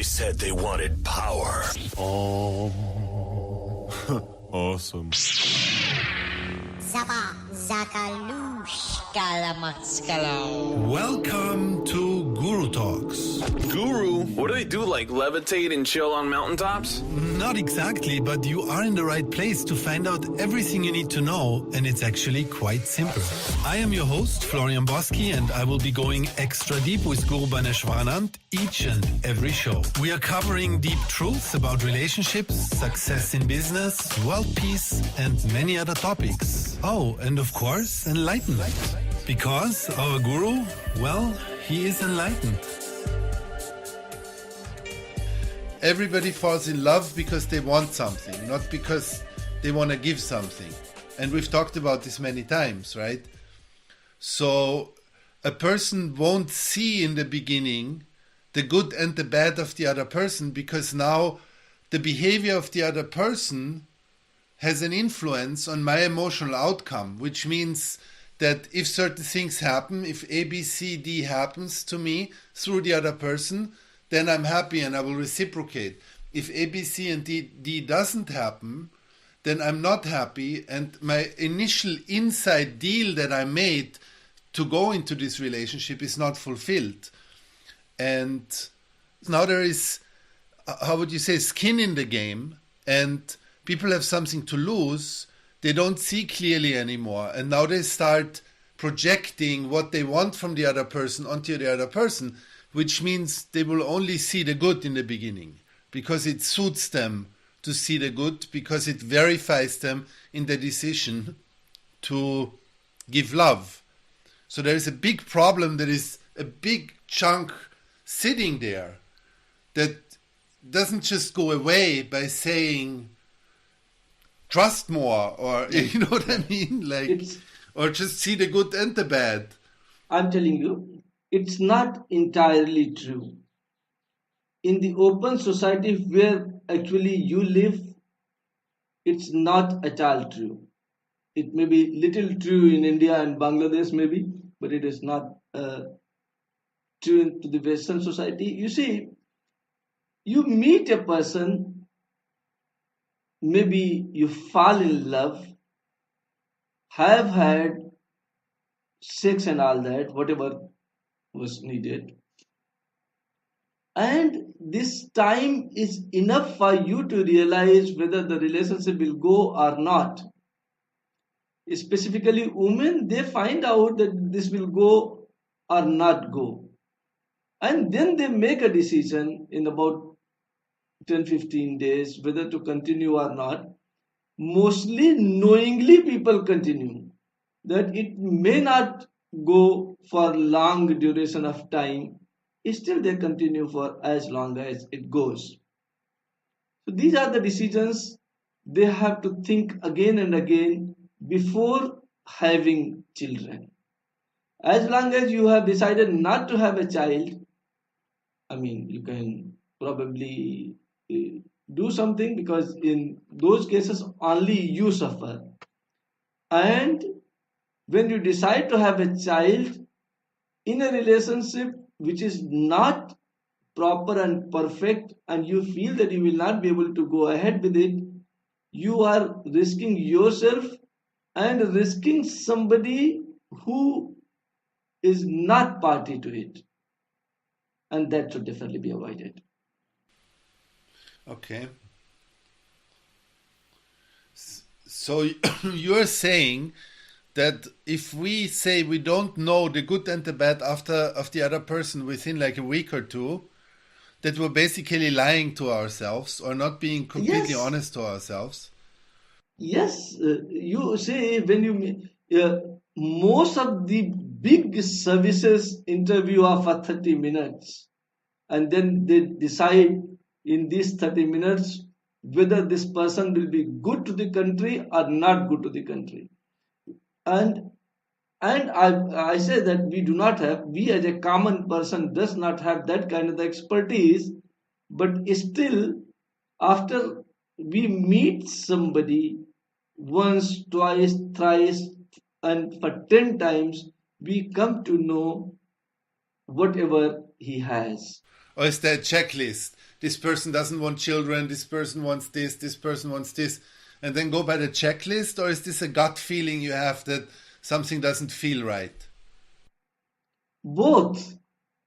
They said they wanted power. Oh, awesome. Zaba, Zakalush, Kalamatskalo. Welcome to Guru Talks. Guru? What do they do, like levitate and chill on mountaintops? Not exactly, but you are in the right place to find out everything you need to know, and it's actually quite simple. I am your host, Florian Boschi, and I will be going extra deep with Guru Bhaneswaranand each and every show. We are covering deep truths about relationships, success in business, world peace, and many other topics. Oh, and of course, enlightenment. Because our Guru, well, he is enlightened. Everybody falls in love because they want something, not because they want to give something. And we've talked about this many times, right? So a person won't see in the beginning the good and the bad of the other person, because now the behavior of the other person has an influence on my emotional outcome, which means that if certain things happen, if A, B, C, D happens to me through the other person, then I'm happy and I will reciprocate. If A, B, C, and D doesn't happen, then I'm not happy, and my initial inside deal that I made to go into this relationship is not fulfilled. And now there is, how would you say, skin in the game, and people have something to lose. They don't see clearly anymore, and now they start projecting what they want from the other person onto the other person, which means they will only see the good in the beginning because it suits them to see the good, because it verifies them in the decision to give love. So there is a big problem, there is a big chunk sitting there that doesn't just go away by saying trust more, or you know what I mean, like, or just see the good and the bad. I'm telling you, it's not entirely true. In the open society where actually you live, it's not at all true. It may be little true in India and Bangladesh maybe, but it is not true to the Western society. You see, you meet a person, maybe you fall in love, have had sex and all that, whatever was needed. And this time is enough for you to realize whether the relationship will go or not. Specifically, women, they find out that this will go or not go. And then they make a decision in about 10-15 days whether to continue or not. Mostly knowingly people continue, that it may not go for long duration of time, still they continue for as long as it goes. So these are the decisions they have to think again and again before having children. As long as you have decided not to have a child, I mean, you can probably do something, because in those cases only you suffer. And when you decide to have a child in a relationship which is not proper and perfect, and you feel that you will not be able to go ahead with it, you are risking yourself and risking somebody who is not party to it. And that should definitely be avoided. Okay. So you're saying that if we say we don't know the good and the bad of the other person within like a week or two, that we're basically lying to ourselves or not being completely honest to ourselves? Yes, you say when you most of the big services interview are for 30 minutes, and then they decide in these 30 minutes whether this person will be good to the country or not good to the country. And I say that we as a common person does not have that kind of expertise, but still after we meet somebody once, twice, thrice, and for 10 times, we come to know whatever he has. Or is there a checklist this person doesn't want children, this person wants this person wants this, and then go by the checklist? Or is this a gut feeling you have that something doesn't feel right? Both.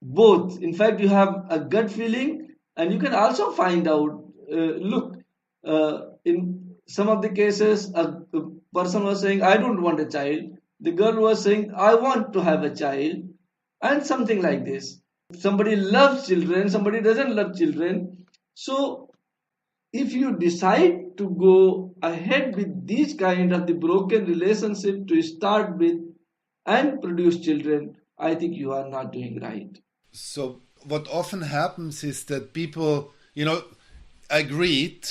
Both. In fact, you have a gut feeling, and you can also find out. Look, in some of the cases, a person was saying, I don't want a child. The girl was saying, I want to have a child, and something like this. Somebody loves children, somebody doesn't love children. So, if you decide to go ahead with these kind of the broken relationship to start with and produce children, I think you are not doing right. So what often happens is that people, agreed,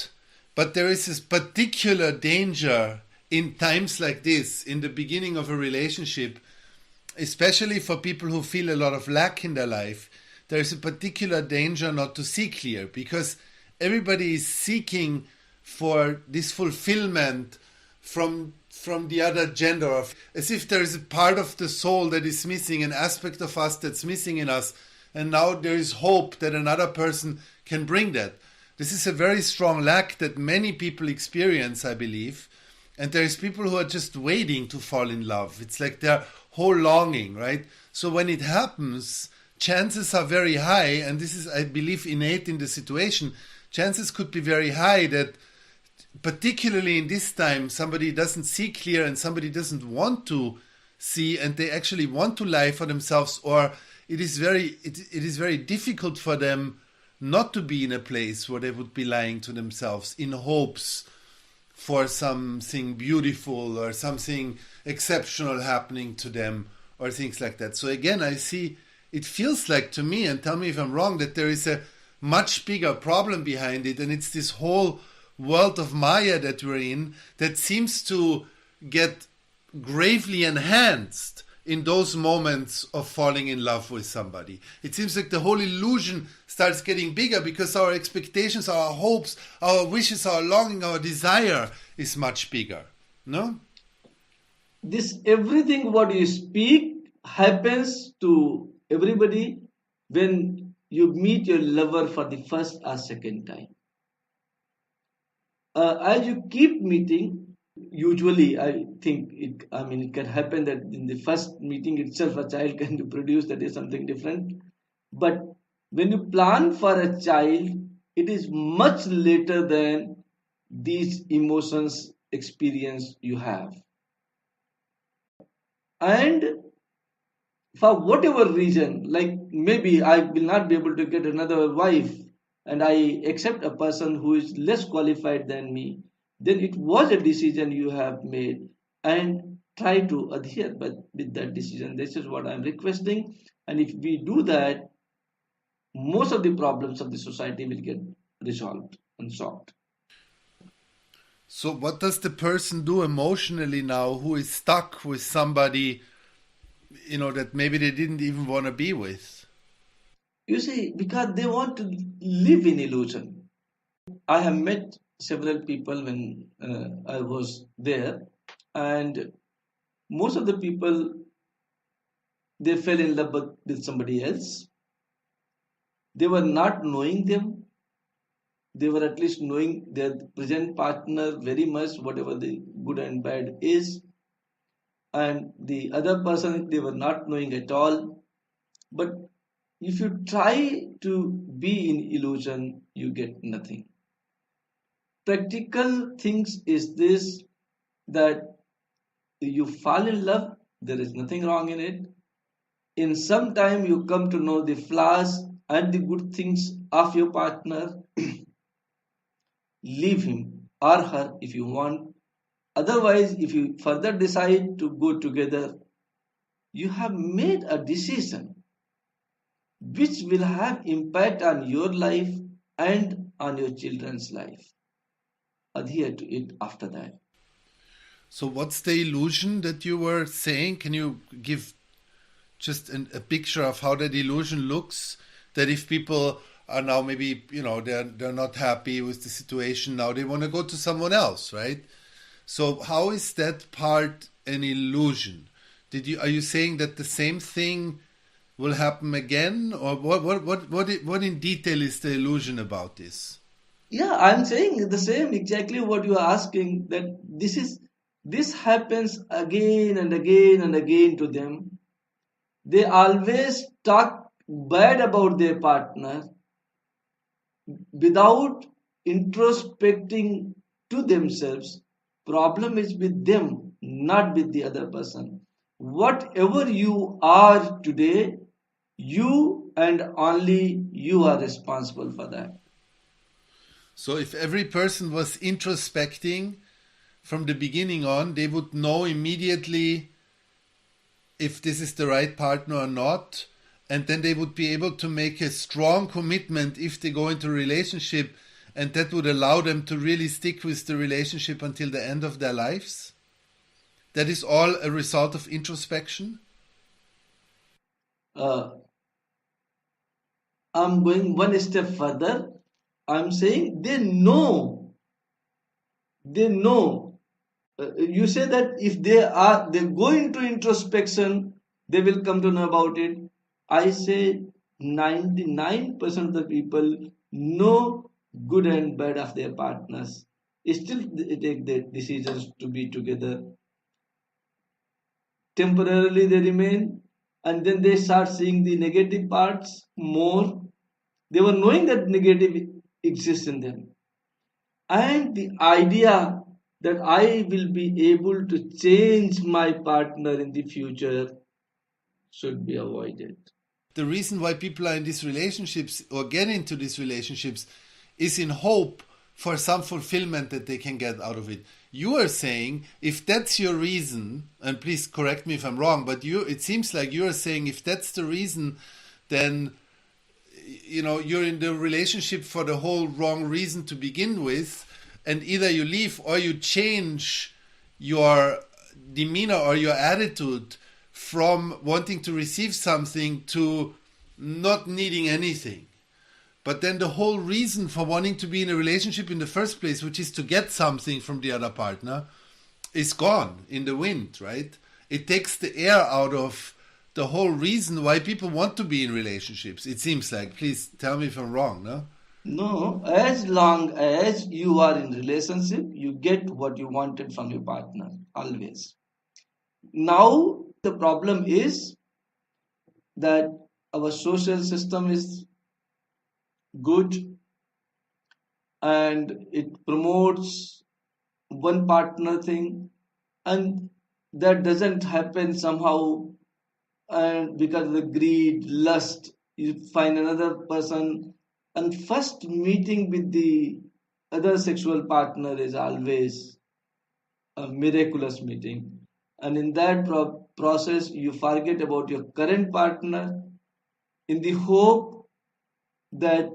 but there is this particular danger in times like this, in the beginning of a relationship, especially for people who feel a lot of lack in their life. There is a particular danger not to see clear, because everybody is seeking for this fulfillment from the other gender, as if there is a part of the soul that is missing, an aspect of us that's missing in us, and now there is hope that another person can bring that. This is a very strong lack that many people experience, I believe, and there is people who are just waiting to fall in love. It's like their whole longing, right? So when it happens, chances are very high, and this is, I believe, innate in the situation. Chances could be very high that, particularly in this time, somebody doesn't see clear and somebody doesn't want to see, and they actually want to lie for themselves, or it is very difficult for them not to be in a place where they would be lying to themselves in hopes for something beautiful or something exceptional happening to them or things like that. So again, I see, it feels like to me, and tell me if I'm wrong, that there is a much bigger problem behind it, and it's this whole world of Maya that we're in that seems to get gravely enhanced in those moments of falling in love with somebody. It seems like the whole illusion starts getting bigger because our expectations, our hopes, our wishes, our longing, our desire is much bigger. No? This everything what you speak happens to everybody when you meet your lover for the first or second time. As you keep meeting, usually I think it can happen that in the first meeting itself a child can be produced, that is something different. But when you plan for a child, it is much later than these emotions experience you have. And for whatever reason, like maybe I will not be able to get another wife and I accept a person who is less qualified than me, then it was a decision you have made, and try to adhere with that decision. This is what I'm requesting. And if we do that, most of the problems of the society will get resolved and solved. So what does the person do emotionally now who is stuck with somebody, that maybe they didn't even want to be with? You see, because they want to live in illusion. I have met several people when I was there, and most of the people, they fell in love with somebody else. They were not knowing them. They were at least knowing their present partner very much, whatever the good and bad is. And the other person, they were not knowing at all. But if you try to be in illusion, you get nothing. Practical things is this, that you fall in love, there is nothing wrong in it. In some time you come to know the flaws and the good things of your partner. Leave him or her if you want. Otherwise, if you further decide to go together, you have made a decision which will have impact on your life and on your children's life. Adhere to it after that. So what's the illusion that you were saying? Can you give just a picture of how that illusion looks? That if people are now maybe, they're not happy with the situation, now they want to go to someone else, right? So how is that part an illusion? Are you saying that the same thing will happen again, or what in detail is the illusion about this? Yeah, I'm saying the same exactly what you are asking, that this happens again and again and again to them. They always talk bad about their partner without introspecting to themselves. Problem is with them, not with the other person. Whatever you are today, you and only you are responsible for that. So if every person was introspecting from the beginning on, they would know immediately if this is the right partner or not, and then they would be able to make a strong commitment if they go into a relationship, and that would allow them to really stick with the relationship until the end of their lives. That is all a result of introspection. Uh, I'm going one step further. I'm saying they know. They know. You say that if they go into introspection, they will come to know about it. I say 99% of the people know good and bad of their partners. Still, they take their decisions to be together. Temporarily, they remain, and then they start seeing the negative parts more. They were knowing that negative exists in them, and the idea that I will be able to change my partner in the future should be avoided. The reason why people are in these relationships or get into these relationships is in hope for some fulfillment that they can get out of it. You are saying if that's your reason, and please correct me if I'm wrong, but it seems like you are saying if that's the reason, then you're in the relationship for the whole wrong reason to begin with, and either you leave or you change your demeanor or your attitude from wanting to receive something to not needing anything. But then the whole reason for wanting to be in a relationship in the first place, which is to get something from the other partner, is gone in the wind, right? It takes the air out of the whole reason why people want to be in relationships, it seems like. Please tell me if I'm wrong, no? No, as long as you are in relationship, you get what you wanted from your partner, always. Now, the problem is that our social system is good and it promotes one partner thing, and that doesn't happen somehow, and because of the greed, lust, you find another person, and first meeting with the other sexual partner is always a miraculous meeting, and in that process you forget about your current partner in the hope that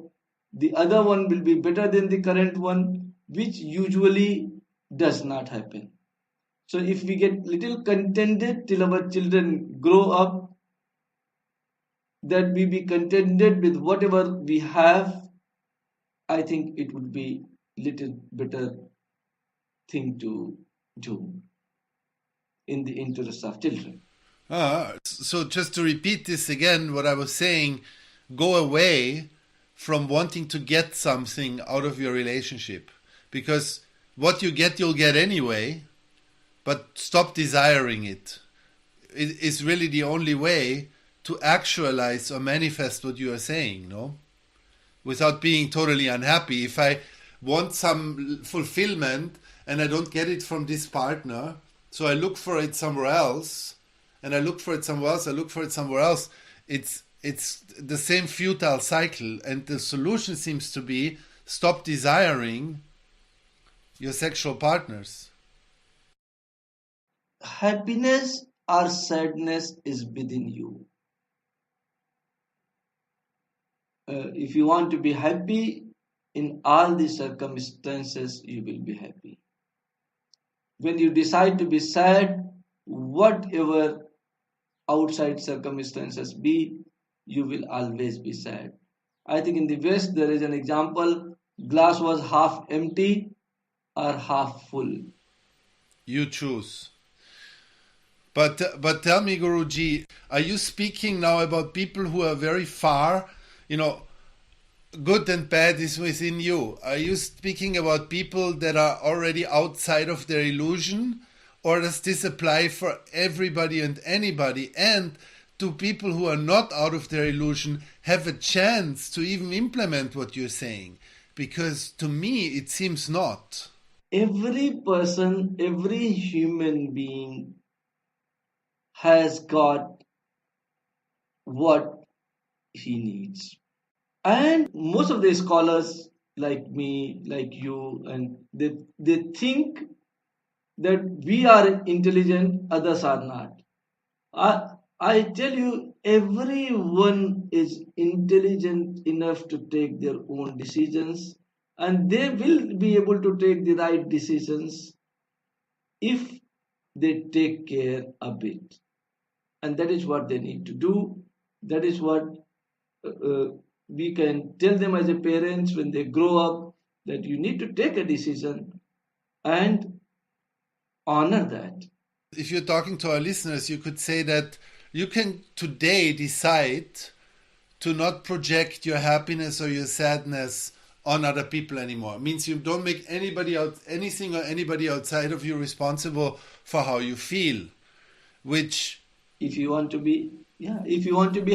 the other one will be better than the current one, which usually does not happen. So if we get little contented till our children grow up, that we be contented with whatever we have, I think it would be little better thing to do in the interest of children. So just to repeat this again, what I was saying, go away from wanting to get something out of your relationship, because what you get, you'll get anyway, but stop desiring it. It is really the only way to actualize or manifest what you are saying, no? Without being totally unhappy. If I want some fulfillment and I don't get it from this partner, so I look for it somewhere else, and I look for it somewhere else, I look for it somewhere else, it's the same futile cycle, and the solution seems to be stop desiring your sexual partners. Happiness or sadness is within you. If you want to be happy in all the circumstances, you will be happy. When you decide to be sad, whatever outside circumstances be, you will always be sad. I think in the West there is an example, glass was half empty or half full. You choose. But tell me, Guruji, are you speaking now about people who are very far? You know, good and bad is within you. Are you speaking about people that are already outside of their illusion? Or does this apply for everybody and anybody? And do people who are not out of their illusion have a chance to even implement what you're saying? Because to me, it seems not. Every person, every human being has got what he needs. And most of the scholars, like me, like you, and they think that we are intelligent, others are not. I tell you, everyone is intelligent enough to take their own decisions, and they will be able to take the right decisions if they take care a bit. And that is what they need to do. That is what we can tell them as a parents when they grow up, that you need to take a decision and honor that. If you're talking to our listeners, you could say that you can today decide to not project your happiness or your sadness on other people anymore. It means you don't make anything or anybody outside of you responsible for how you feel, which if you want to be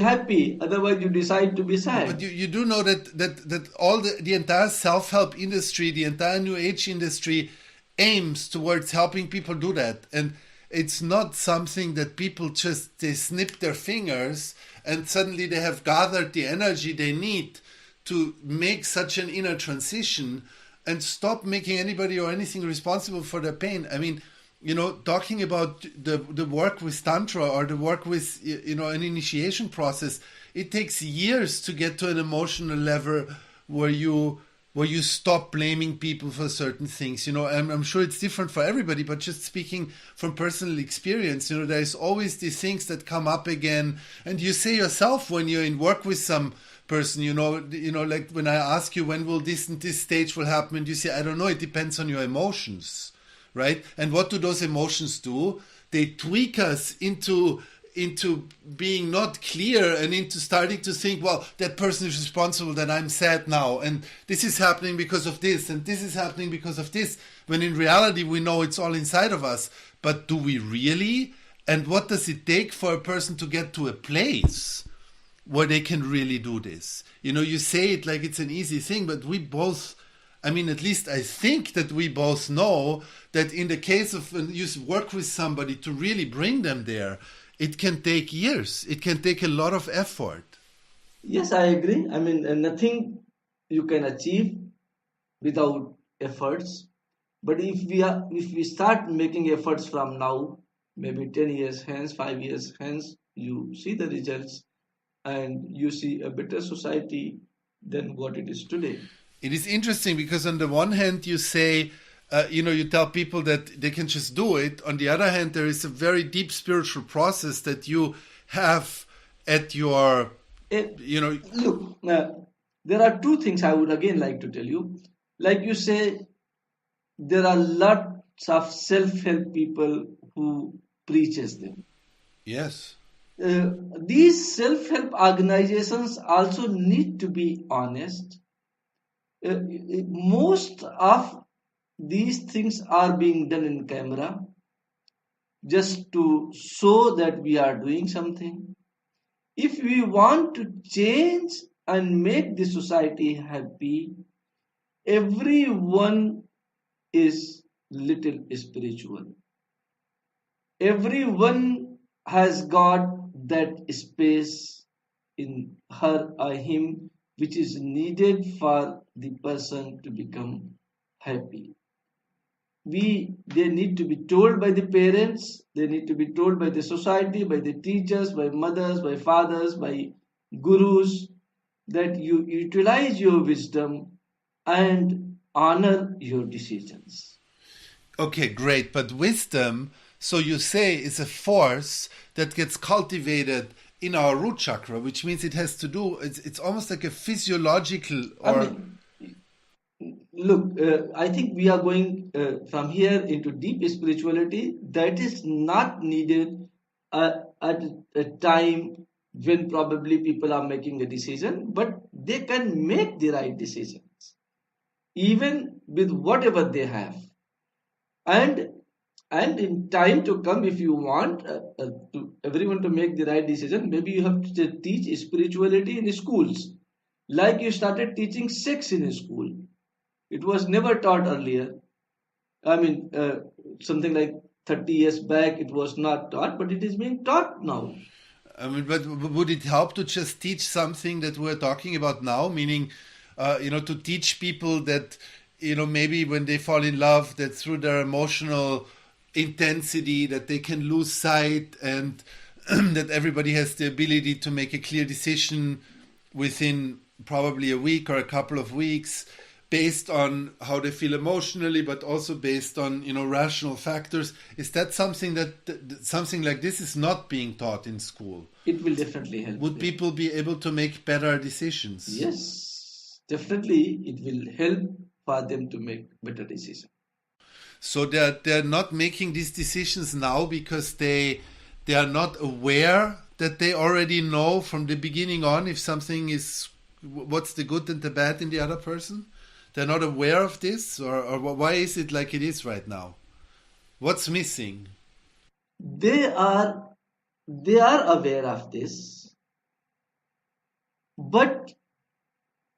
happy, otherwise you decide to be sad. But you do know that all the entire self-help industry, the entire New Age industry aims towards helping people do that. And it's not something that people they snip their fingers and suddenly they have gathered the energy they need to make such an inner transition and stop making anybody or anything responsible for their pain. I mean, you know, talking about the work with Tantra or the work with, you know, an initiation process, it takes years to get to an emotional level where you stop blaming people for certain things. You know, I'm sure it's different for everybody, but just speaking from personal experience, you know, there's always these things that come up again. And you say yourself when you're in work with some person, you know, like when I ask you when will this and this stage will happen, and you say, I don't know, it depends on your emotions. Right? And what do those emotions do? They tweak us into being not clear and into starting to think, well, that person is responsible that I'm sad now, and this is happening because of this, and this is happening because of this, when in reality we know it's all inside of us. But do we really? And what does it take for a person to get to a place where they can really do this? You know, you say it like it's an easy thing, but we both, I mean, at least I think that we both know that in the case of when you work with somebody to really bring them there, it can take years. It can take a lot of effort. Yes, I agree. I mean, nothing you can achieve without efforts. But if we start making efforts from now, maybe 10 years hence, 5 years hence, you see the results and you see a better society than what it is today. It is interesting because on the one hand you say, you tell people that they can just do it. On the other hand, there is a very deep spiritual process that you have at your, Look, there are two things I would again like to tell you. Like you say, there are lots of self-help people who preaches them. Yes. These self-help organizations also need to be honest. Most of these things are being done in camera just to show that we are doing something. If we want to change and make the society happy, everyone is little spiritual. Everyone has got that space in her or him which is needed for the person to become happy. They need to be told by the parents, they need to be told by the society, by the teachers, by mothers, by fathers, by gurus, that you utilize your wisdom and honor your decisions. Okay, great. But wisdom, so you say, is a force that gets cultivated in our root chakra, which means it has to do, it's almost like a physiological or... look, I think we are going from here into deep spirituality that is not needed at a time when probably people are making a decision, but they can make the right decisions even with whatever they have. And and in time to come, if you want to everyone to make the right decision, maybe you have to teach spirituality in schools, like you started teaching sex in school. It was never taught earlier. I mean, something like 30 years back, it was not taught, but it is being taught now. I mean, but would it help to just teach something that we're talking about now? Meaning, to teach people that, maybe when they fall in love, that through their emotional intensity, that they can lose sight, and that everybody has the ability to make a clear decision within probably a week or a couple of weeks, based on how they feel emotionally, but also based on rational factors. Is that something something like this is not being taught in school? It will definitely help. Would people be able to make better decisions? Yes, definitely it will help for them to make better decisions. So they're not making these decisions now because they are not aware that they already know from the beginning on if something is, what's the good and the bad in the other person. They're not aware of this, or why is it like it is right now? What's missing? They are aware of this, but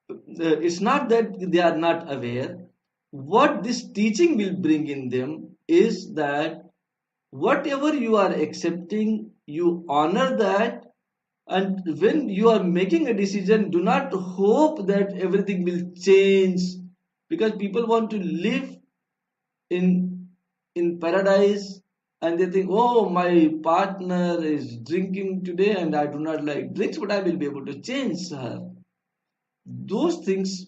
it's not that they are not aware. What this teaching will bring in them is that whatever you are accepting, you honor that, and when you are making a decision, do not hope that everything will change, because people want to live in paradise, and they think, oh, my partner is drinking today and I do not like drinks, but I will be able to change her. Those things,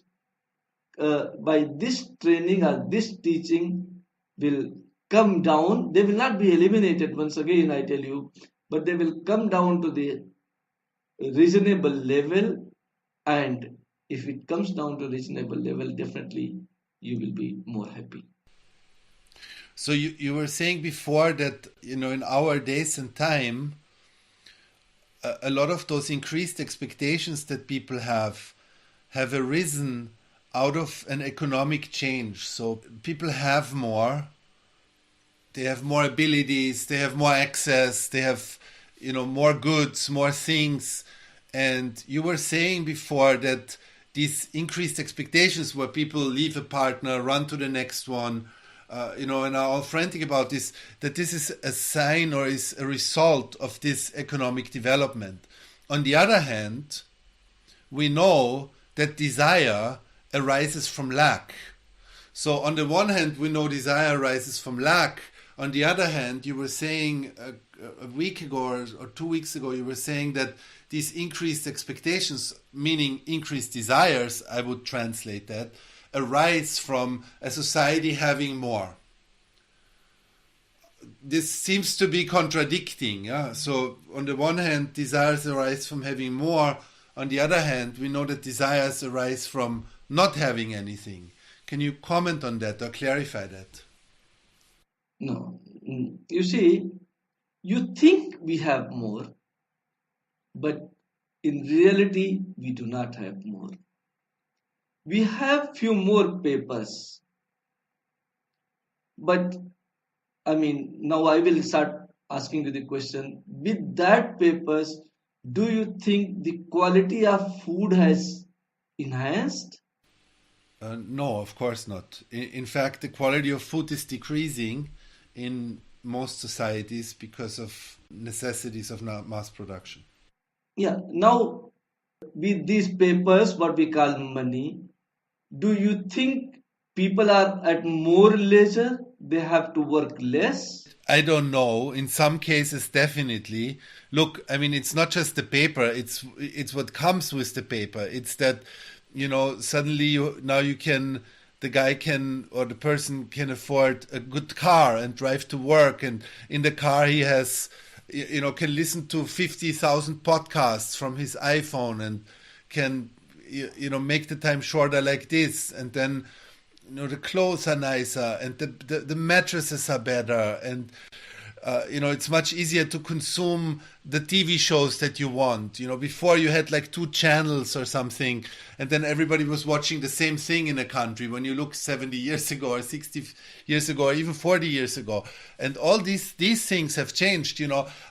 by this training or this teaching, will come down. They will not be eliminated, once again I tell you, but they will come down to the reasonable level. And if it comes down to reasonable level, definitely you will be more happy. So you were saying before that, in our days and time, a lot of those increased expectations that people have arisen out of an economic change. So people have more, they have more abilities, they have more access, they have, more goods, more things. And you were saying before that these increased expectations where people leave a partner, run to the next one, and are all frantic about this, that this is a sign or is a result of this economic development. On the other hand, we know that desire arises from lack. So on the one hand, we know desire arises from lack. On the other hand, you were saying a week ago or 2 weeks ago, you were saying that these increased expectations, meaning increased desires, I would translate that, arise from a society having more. This seems to be contradicting. Yeah? So on the one hand, desires arise from having more. On the other hand, we know that desires arise from not having anything. Can you comment on that or clarify that? No. You see, you think we have more, but in reality, we do not have more. We have few more papers, but now I will start asking you the question. With that papers, do you think the quality of food has enhanced? No, of course not. In fact, the quality of food is decreasing in most societies because of necessities of mass production. Yeah. Now, with these papers, what we call money, do you think people are at more leisure? They have to work less? I don't know. In some cases, definitely. Look, it's not just the paper. It's what comes with the paper. It's that, suddenly the guy can, or the person can afford a good car and drive to work. And in the car he has, can listen to 50,000 podcasts from his iPhone and can, make the time shorter like this. And then the clothes are nicer and the mattresses are better, and it's much easier to consume the TV shows that you want. Before you had like two channels or something, and then everybody was watching the same thing in a country. When you look 70 years ago or 60 years ago or even 40 years ago, and all these things have changed.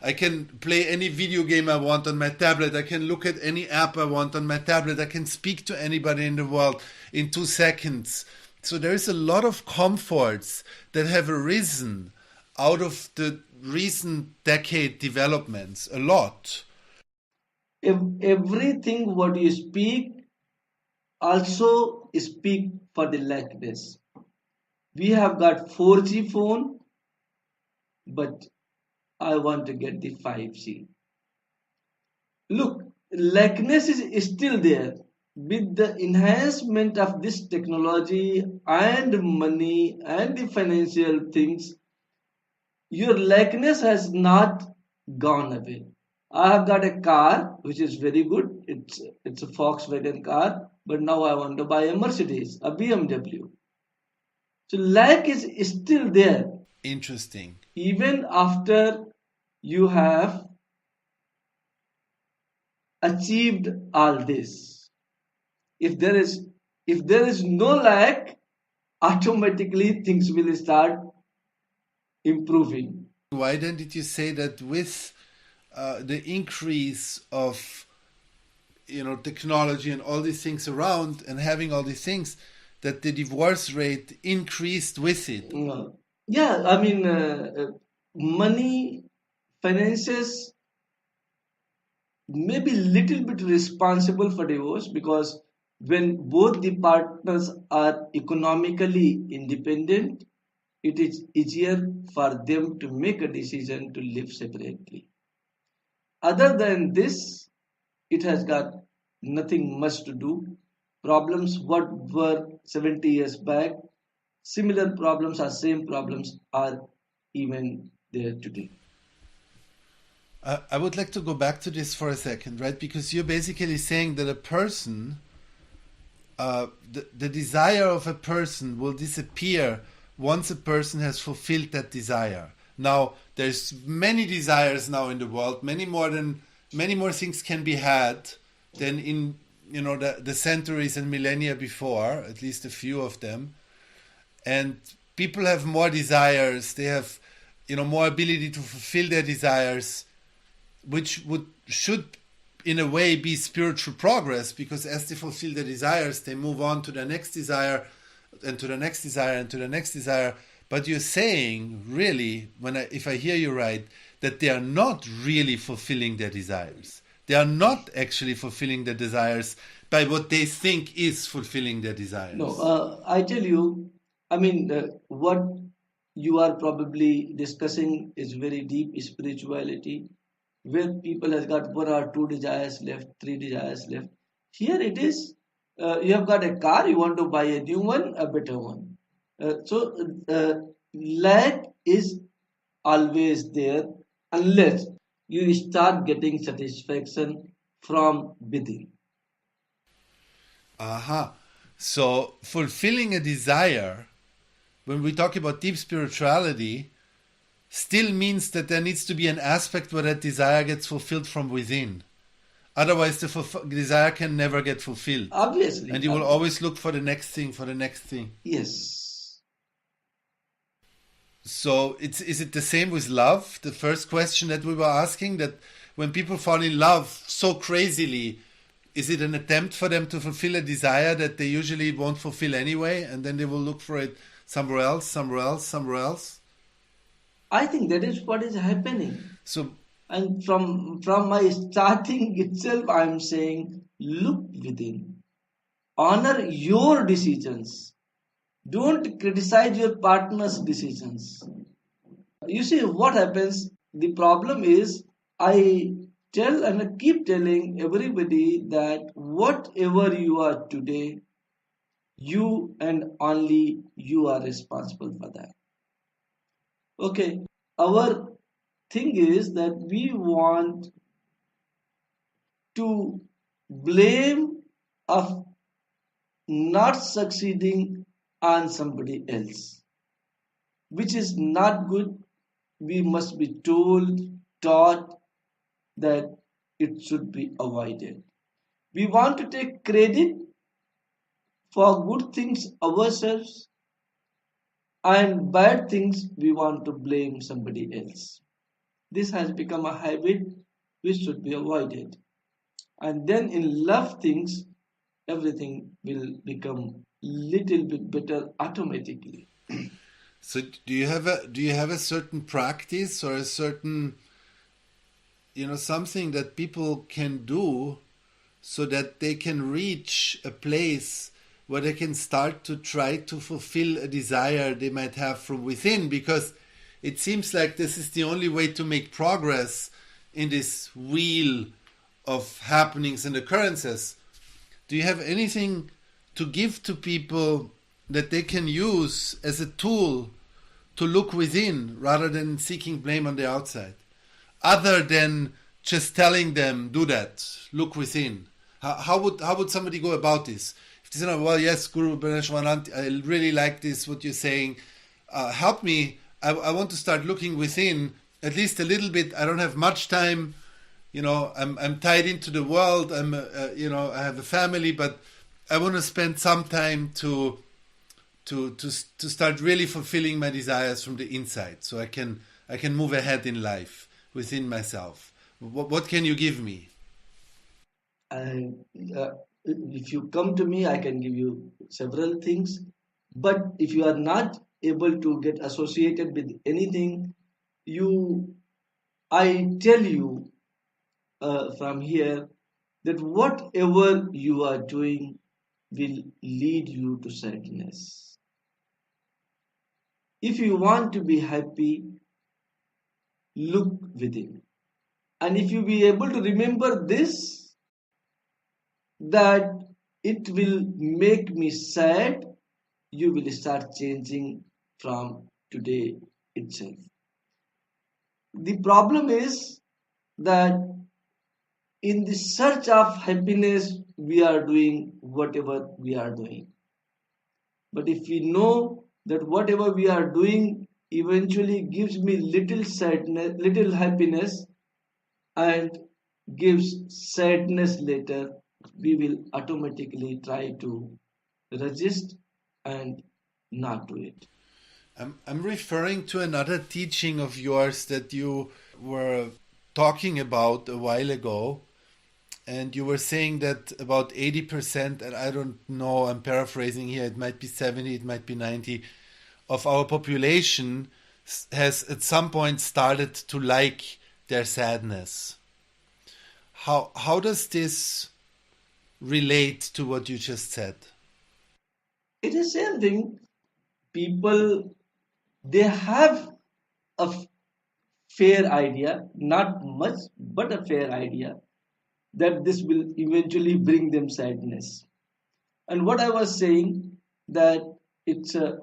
I can play any video game I want on my tablet. I can look at any app I want on my tablet. I can speak to anybody in the world in 2 seconds. So there is a lot of comforts that have arisen out of the recent decade developments, a lot. Everything what you speak also speak for the likeness. We have got 4G phone, but I want to get the 5G. Look, likeness is still there. With the enhancement of this technology and money and the financial things, your likeness has not gone away. I have got a car which is very good. It's a Volkswagen car, but now I want to buy a Mercedes, a BMW. So like is still there. Interesting. Even after you have achieved all this, if there is no lack, automatically things will start improving. Why then did you say that with the increase of technology and all these things around and having all these things, that the divorce rate increased with it? Yeah, I mean, money, finances may be little bit responsible for divorce, because when both the partners are economically independent, it is easier for them to make a decision to live separately. Other than this, it has got nothing much to do. Problems what were 70 years back, similar problems or same problems are even there today. I would like to go back to this for a second, right? Because you're basically saying that a person, the desire of a person will disappear once a person has fulfilled that desire. Now, there's many desires now in the world, many more things can be had than in the centuries and millennia before, at least a few of them. And people have more desires, they have more ability to fulfill their desires, which should in a way be spiritual progress, because as they fulfill their desires, they move on to the next desire and to the next desire and to the next desire. But you're saying, really, if I hear you right, that they are not really fulfilling their desires. They are not actually fulfilling their desires by what they think is fulfilling their desires. No, I tell you, I mean, what you are probably discussing is very deep spirituality, where people has got 1 or 2 desires left, 3 desires left. Here it is, you have got a car, you want to buy a new one, a better one. Lack is always there unless you start getting satisfaction from within. Aha. So fulfilling a desire, when we talk about deep spirituality, still means that there needs to be an aspect where that desire gets fulfilled from within. Otherwise, the desire can never get fulfilled. Obviously. And you will always look for the next thing, Yes. So is it the same with love? The first question that we were asking, that when people fall in love so crazily, is it an attempt for them to fulfill a desire that they usually won't fulfill anyway, and then they will look for it somewhere else? I think that is what is happening. So, and from my starting itself, I am saying, look within. Honor your decisions. Don't criticize your partner's decisions. You see what happens? The problem is, I tell and I keep telling everybody that whatever you are today, you and only you are responsible for that. Okay, our thing is that we want to blame of not succeeding on somebody else, which is not good. We must be told, taught that it should be avoided. We want to take credit for good things ourselves, and bad things we want to blame somebody else. This has become a habit which should be avoided. And then in love things, everything will become little bit better automatically. So do you have a certain practice or a certain something that people can do so that they can reach a place where they can start to try to fulfill a desire they might have from within? Because it seems like this is the only way to make progress in this wheel of happenings and occurrences. Do you have anything to give to people that they can use as a tool to look within rather than seeking blame on the outside? Other than just telling them, do that, look within. How would somebody go about this? If they say, well, yes, Guru Bhaneswaranand, I really like this, what you're saying. Help me. I want to start looking within at least a little bit. I don't have much time. I'm tied into the world. I have a family, but I want to spend some time to start really fulfilling my desires from the inside, so I can move ahead in life within myself. What can you give me? And if you come to me, I can give you several things. But if you are not able to get associated with anything, I tell you from here that whatever you are doing will lead you to sadness. If you want to be happy, look within. And if you be able to remember this, that it will make me sad, you will start changing from today itself. The problem is that in the search of happiness, we are doing whatever we are doing. But if we know that whatever we are doing eventually gives me little sadness, little happiness, and gives sadness later, we will automatically try to resist and not do it. I'm referring to another teaching of yours that you were talking about a while ago, and you were saying that about 80%, and I don't know, I'm paraphrasing here, it might be 70, it might be 90, of our population has at some point started to like their sadness. How does this relate to what you just said? It is the same thing. People, they have a fair idea, not much, but a fair idea that this will eventually bring them sadness. And what I was saying, that it's a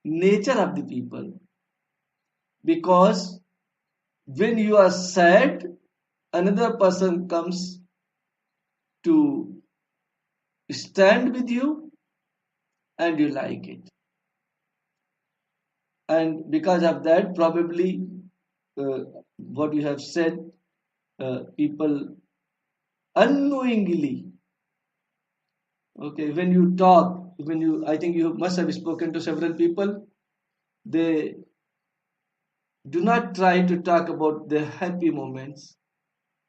nature of the people, because when you are sad, another person comes to stand with you and you like it. And because of that, probably what you have said, people unknowingly, okay, when you talk, I think you must have spoken to several people, they do not try to talk about their happy moments.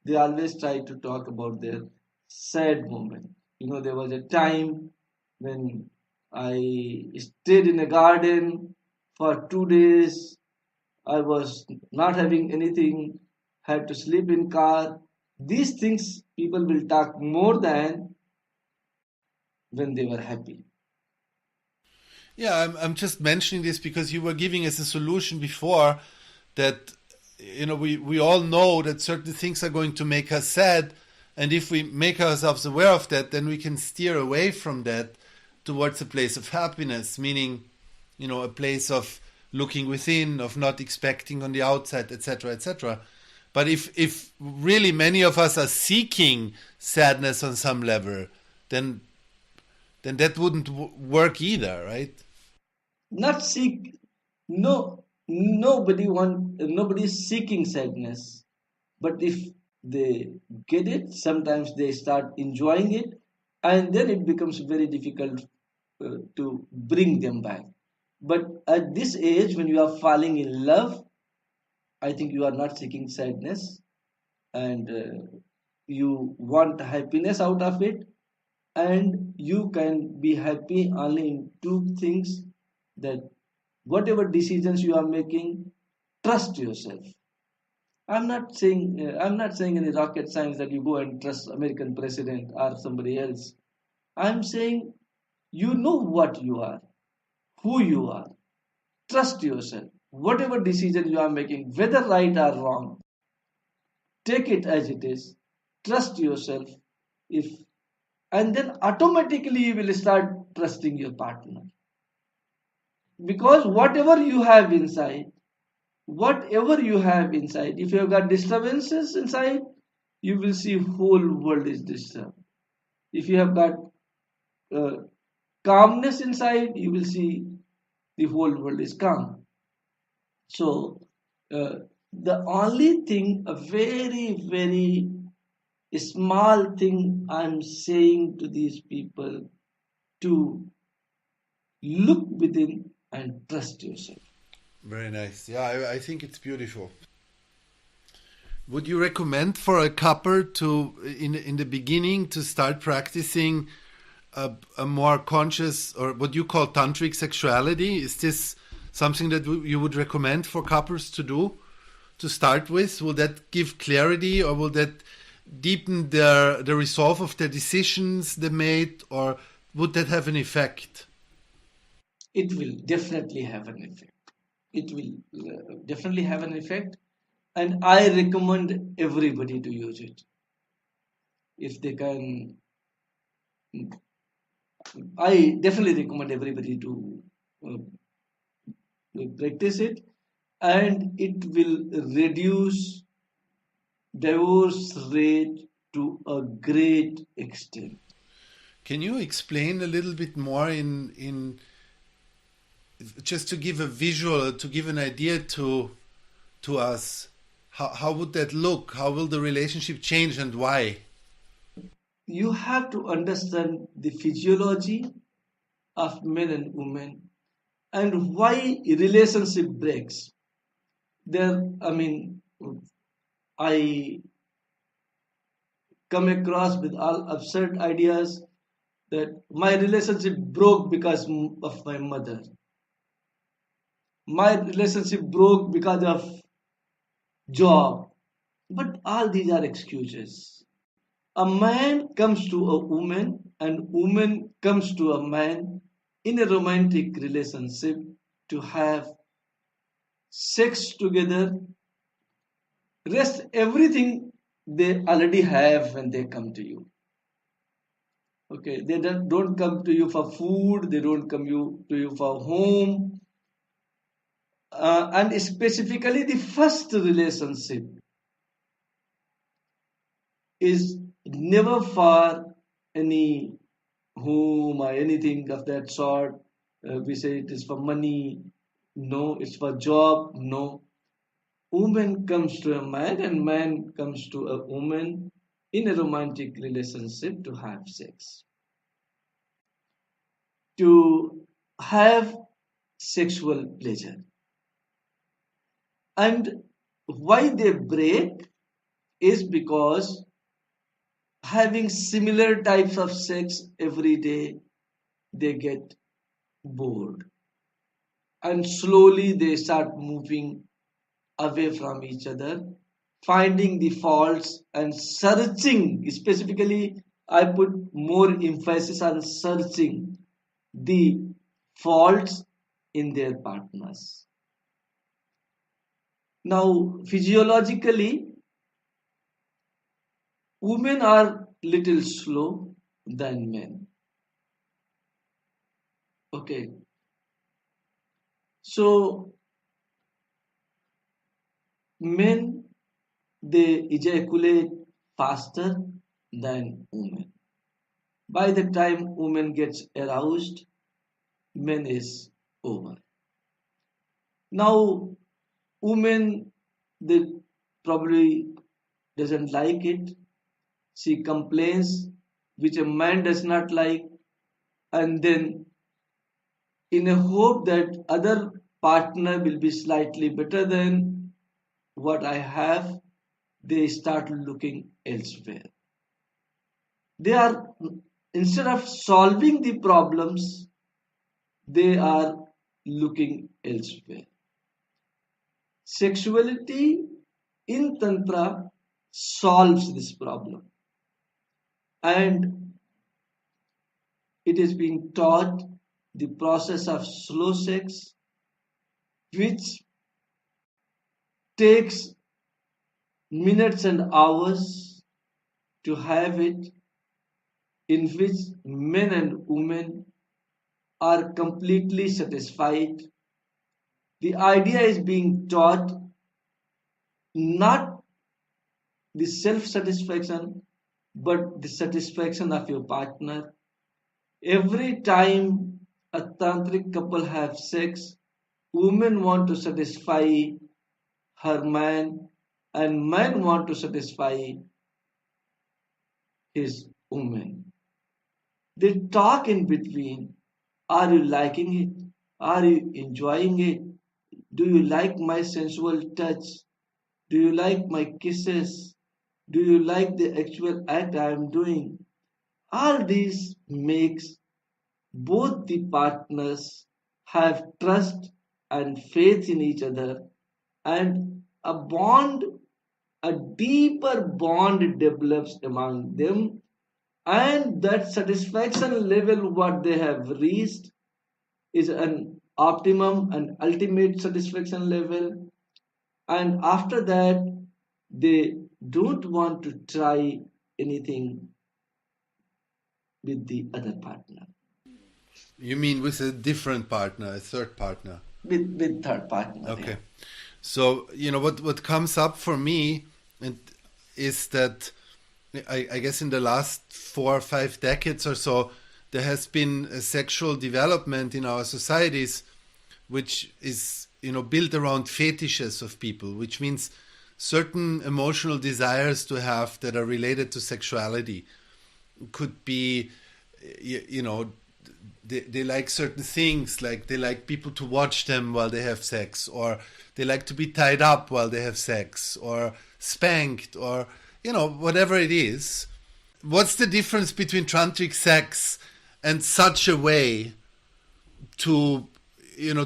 They always try to talk about their sad moment. There was a time when I stayed in a garden for 2 days. I was not having anything, had to sleep in car. These things people will talk more than when they were happy. Yeah, I'm just mentioning this because you were giving us a solution before that, we all know that certain things are going to make us sad, and if we make ourselves aware of that, then we can steer away from that towards a place of happiness, meaning, a place of looking within, of not expecting on the outside, etc., etc. But if really many of us are seeking sadness on some level, then then that wouldn't work either, right? Not seek, no, nobody is seeking sadness. But if they get it, sometimes they start enjoying it, and then it becomes very difficult to bring them back. But at this age, when you are falling in love, I think you are not seeking sadness, and you want happiness out of it, and you can be happy only in two things: that whatever decisions you are making, trust yourself. I'm not saying any rocket science that you go and trust American president or somebody else. I'm saying you know what you are, who you are. Trust yourself. Whatever decision you are making, whether right or wrong, take it as it is. Trust yourself. If and then automatically you will start trusting your partner, because whatever you have inside, if you have got disturbances inside, you will see whole world is disturbed. If you have got uh, calmness inside, you will see the whole world is calm. So uh, the only thing, a very very small thing I'm saying to these people, to look within and trust yourself. Very nice. Yeah, I think it's beautiful. Would you recommend for a couple to, in the beginning, to start practicing a more conscious, or what you call tantric sexuality? Is this something that you would recommend for couples to do, to start with? Will that give clarity, or will that deepen the resolve of the decisions they made, or would that have an effect? It will definitely have an effect. It will definitely have an effect, and I recommend everybody to use it if they can. I definitely recommend everybody to uh, practice it, and it will reduce divorce rate to a great extent. Can you explain a little bit more in just to give a visual, to give an idea to us? How would that look? How will the relationship change, and why? You have to understand the physiology of men and women, and why relationship breaks. I come across with all absurd ideas that my relationship broke because of my mother. My relationship broke because of job. But all these are excuses. A man comes to a woman, and woman comes to a man in a romantic relationship to have sex together, rest everything they already have when they come to you. Okay, they don't come to you for food, they don't come to you for home, and specifically the first relationship is never for any home or anything of that sort. We say it is for money. No, it's for job. No. Woman comes to a man, and man comes to a woman in a romantic relationship to have sex, to have sexual pleasure. And why they break is because having similar types of sex every day, they get bored, and slowly they start moving away from each other, finding the faults and searching. Specifically, I put more emphasis on searching the faults in their partners. Now, physiologically, women are little slow than men. Okay, so men, they ejaculate faster than women. By the time woman gets aroused, men is over. Now, woman, they probably doesn't like it. She complains, which a man does not like, and then in a hope that other partner will be slightly better than what I have, they start looking elsewhere. They are, instead of solving the problems, they are looking elsewhere. Sexuality in Tantra solves this problem, and it is being taught the process of slow sex, which takes minutes and hours to have it, in which men and women are completely satisfied. The idea is being taught not the self satisfaction, but the satisfaction of your partner. Every time a tantric couple have sex, women want to satisfy her man, and man want to satisfy his woman. They talk in between. Are you liking it? Are you enjoying it? Do you like my sensual touch? Do you like my kisses? Do you like the actual act I am doing? All these makes both the partners have trust and faith in each other, and a bond, a deeper bond develops among them, and that satisfaction level what they have reached is an optimum and ultimate satisfaction level, and after that they don't want to try anything with the other partner, You mean with a different partner, a third partner? with third partner. Okay. Yeah. So, what comes up for me is that I guess in the last 4 or 5 decades or so, there has been a sexual development in our societies which is, built around fetishes of people, which means certain emotional desires to have that are related to sexuality. Could be, they like certain things, like they like people to watch them while they have sex, or they like to be tied up while they have sex, or spanked, or whatever it is. What's the difference between tantric sex and such a way to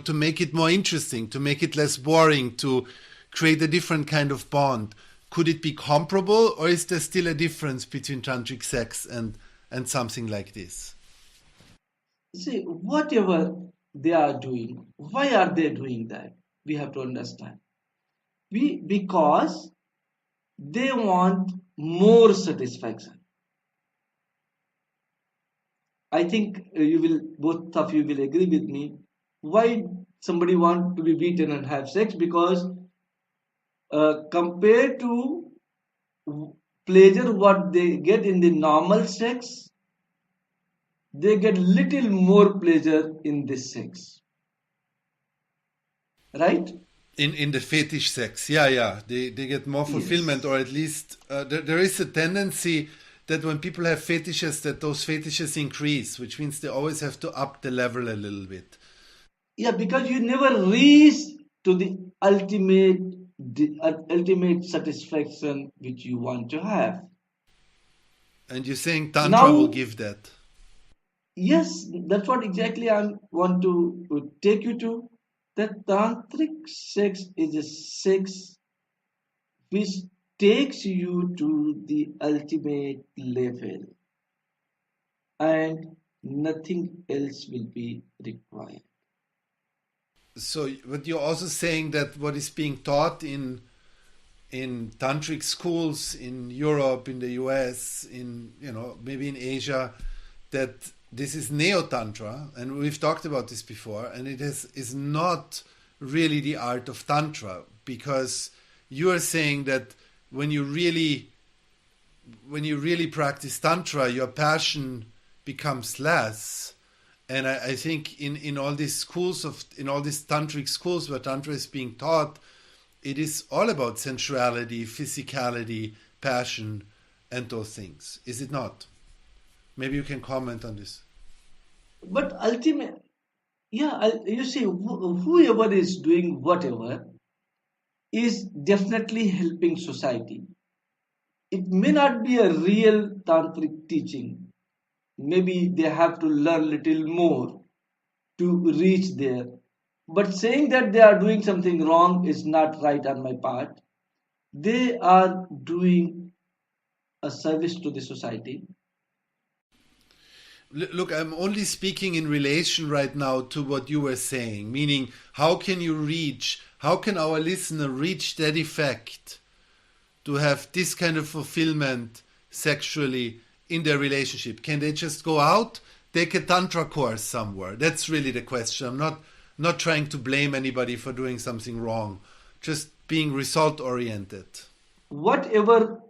to make it more interesting, to make it less boring, to create a different kind of bond? Could it be comparable, or is there still a difference between tantric sex and something like this? See, whatever they are doing, why are they doing that? We have to understand. Because they want more satisfaction. I think both of you will agree with me. Why somebody want to be beaten and have sex? Because compared to pleasure what they get in the normal sex, they get little more pleasure in this sex, right? In the fetish sex, yeah, they get more fulfillment, Yes. or at least there is a tendency that when people have fetishes, that those fetishes increase, which means they always have to up the level a little bit. Yeah, because you never reach to the ultimate satisfaction which you want to have. And you're saying Tantra will Now, give that. yes, that's what exactly I want to take you to. That tantric sex is a sex which takes you to the ultimate level, and nothing else will be required. So, but you're also saying that what is being taught in tantric schools in Europe, in the US, in maybe in Asia, that this is neo-tantra, and we've talked about this before, and is not really the art of tantra, because you are saying that when you really practice tantra, your passion becomes less. And I think in all these schools in all these tantric schools where tantra is being taught, it is all about sensuality, physicality, passion, and those things. Is it not? Maybe you can comment on this. But ultimately, yeah, you see, whoever is doing whatever is definitely helping society. It may not be a real tantric teaching. Maybe they have to learn little more to reach there. But saying that they are doing something wrong is not right on my part. They are doing a service to the society. Look, I'm only speaking in relation right now to what you were saying, meaning how can our listener reach that effect to have this kind of fulfillment sexually in their relationship? Can they just go out, take a tantra course somewhere? That's really the question. I'm not trying to blame anybody for doing something wrong, just being result oriented. Whatever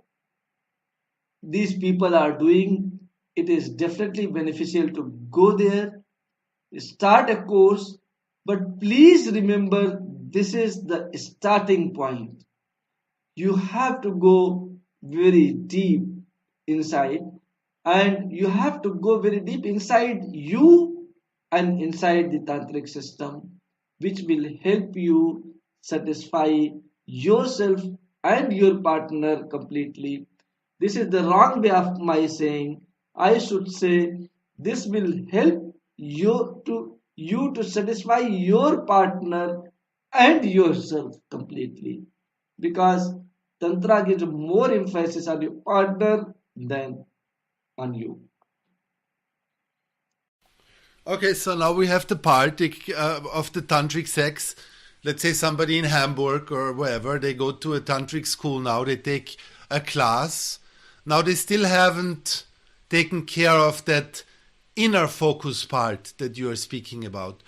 these people are doing, it is definitely beneficial to go there, start a course, but please remember this is the starting point. You have to go very deep inside, and you have to go very deep inside you and inside the tantric system, which will help you satisfy yourself and your partner completely. This is the wrong way of my saying. I should say this will help you to satisfy your partner and yourself completely, because tantra gives more emphasis on your partner than on you. Okay, so now we have the part of the tantric sex. Let's say somebody in Hamburg or wherever, they go to a tantric school now, they take a class. Now they still haven't taken care of that inner focus part that you are speaking about.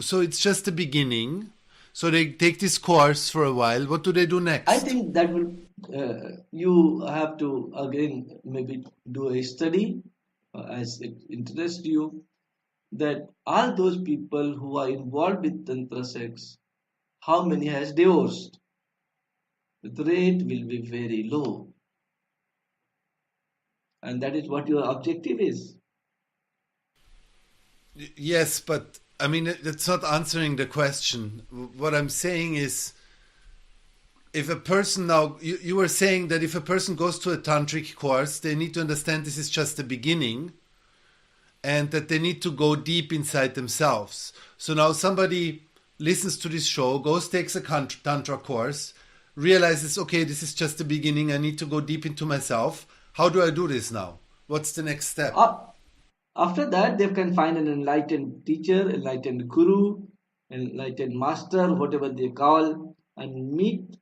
So it's just the beginning. So they take this course for a while. What do they do next? I think that will you have to again maybe do a study as it interests you, that all those people who are involved with tantra sex, how many has divorced? The rate will be very low, and that is what your objective is. Yes, but I mean, that's not answering the question. What I'm saying is, if a person now, you were saying that if a person goes to a tantric course, they need to understand this is just the beginning and that they need to go deep inside themselves. So now somebody listens to this show, goes, takes a tantra course, realizes, okay, this is just the beginning. I need to go deep into myself. How do I do this now? What's the next step? After that, they can find an enlightened teacher, enlightened guru, enlightened master, whatever they call, and meet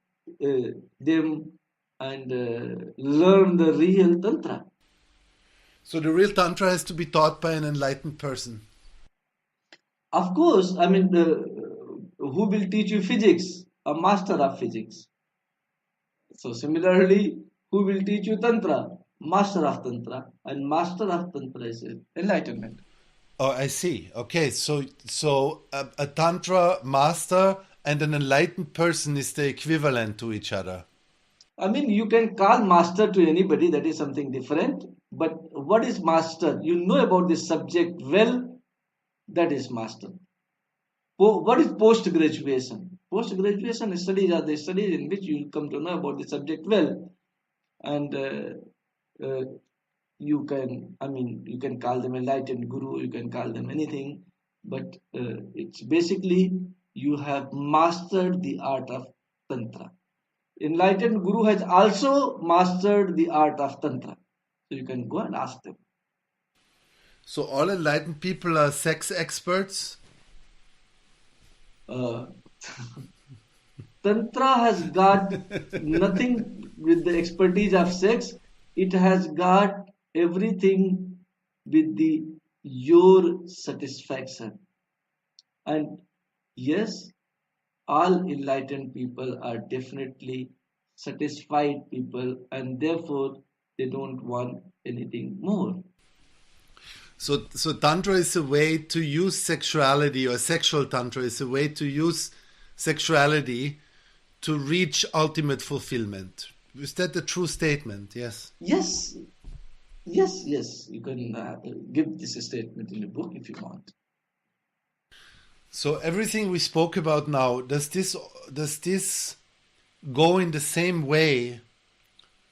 them and learn the real tantra. So the real tantra has to be taught by an enlightened person. Of course, I mean, who will teach you physics? A master of physics. So similarly, who will teach you tantra? Master of tantra, and master of tantra is enlightenment. Oh, I see. Okay, so a tantra master and an enlightened person is the equivalent to each other. I mean, you can call master to anybody, that is something different. But what is master? You know about this subject well, that is master. What is post-graduation? Post-graduation studies are the studies in which you will come to know about the subject well. And you can call them enlightened guru, you can call them anything. But it's basically you have mastered the art of tantra. Enlightened guru has also mastered the art of tantra. So you can go and ask them. So all enlightened people are sex experts? Tantra has got nothing with the expertise of sex. It has got everything with your satisfaction. And yes, all enlightened people are definitely satisfied people, and therefore they don't want anything more. So tantra is a way to use sexuality, or sexual tantra is a way to use sexuality to reach ultimate fulfillment. Is that a true statement? Yes. Yes, yes. You can give this statement in the book if you want. So everything we spoke about now, does this go in the same way